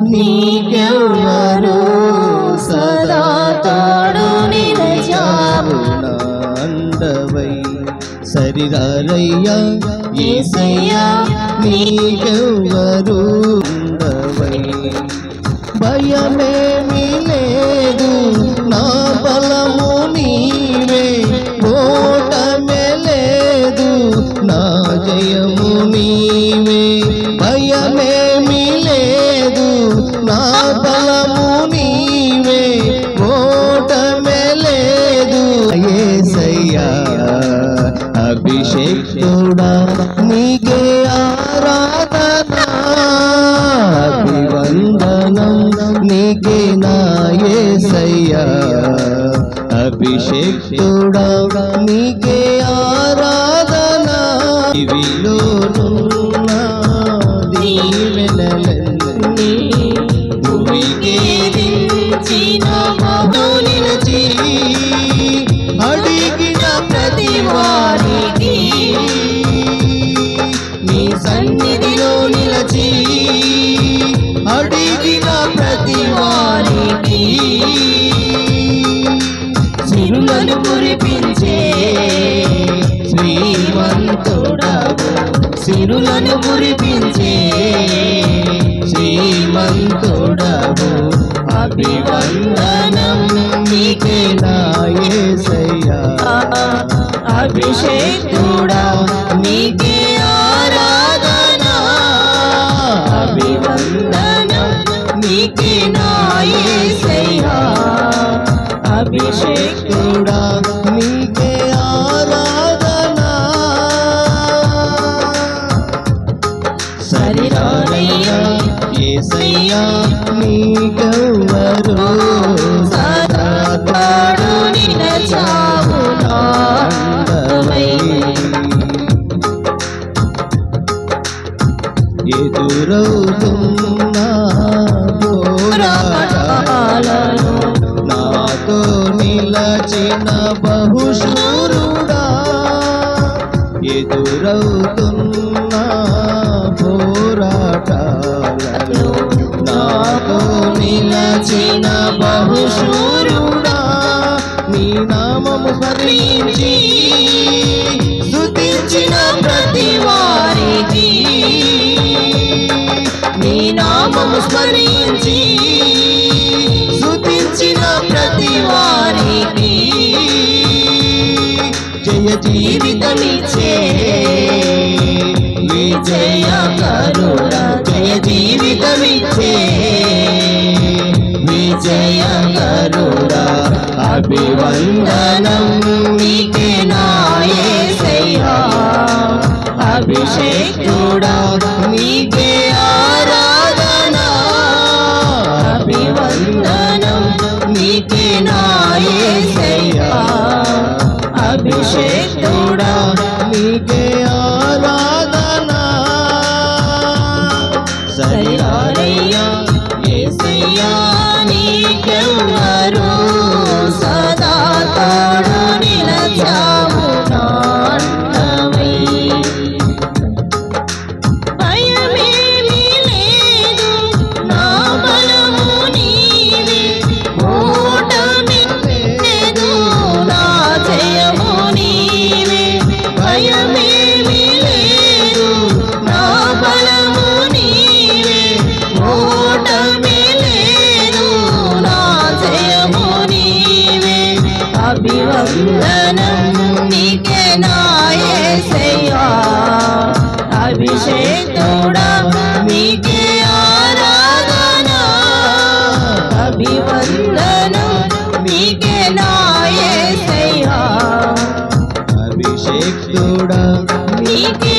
నీకెవ్వరు సదా తోడు నిలచావు అందవై సరిదారయ్యా యేసయ్యా నీకెవ్వరు అందవై భయమేమీ లేదు నా బలము నీవే ఓటమే లేదు నా జయము నీవే భయమేమీ లేదు నా బలము నీవే ఓటమే లేదు యేసయ్యా అభిషేకుడా నీకే ఆరాధన అభివందనం నీకే నా యేసయ్యా అభిషేకుడా నీకే ఆరాధన దివిలోనున్న దీవెనలన్నీ భూమికి దించిన మోదు నిలిచి అడిగిన ప్రతి వారికి నీ సన్నిధిలో నిలిచి అడిగిన ప్రతి వారికి సిరులను కురిపించే శ్రీమంతుడవు సిరులను కురిపించే శ్రీమంతుడవు అభివందనం నీకే నా యేసయ్యా అభిషేకుడా నీకే ఆరాధన అభివందనం నీకే నా యేసయ్యా అభిషేకుడా నీకే ఆరాధన సరిరారయ్యా యేసయ్యా నీకెవ్వరు సదా తోడు నిలచావు అందవై ఎదురవుతున్న పోరాటాలను నాతో నిలచిన బహుశూరుడా ఎదురవుతున్న పోరాటాలను నాతో నిలచిన బహుశూరుడా నీ నామము స్మరించి స్తుతించిన ప్రతి వారికి నీ నామము స్మరించి స్తుతించిన ప్రతి వారికి జయ జీవితమిచ్చే విజయకరుడా జయ జీవితమిచ్చే విజయకరుడా అభివందనం నీకే నా యేసయ్యా అభిషేకుడా నీకే ఆరాధన అభివందనం నీకే నా యేసయ్యా అభిషేకుడా నీకే ఆరాధన సరిరారయ్యా యేసయ్యా నీకెవ్వరు సదా తోడు నిలచావు అందవై భయమేమీ లేదు నా బలము నీవే ఓటమి లేదు నా జయము నీవే భయమేమీ లేదు నా బలము నీవే ఓటమి లేదు నా జయము నీవే అభివందనం నీకే నా యేసయ్యా అభిషేకుడా నీకే ఆరాధన అభివందనం నీకే నా యేసయ్యా అభిషేకుడా నీకే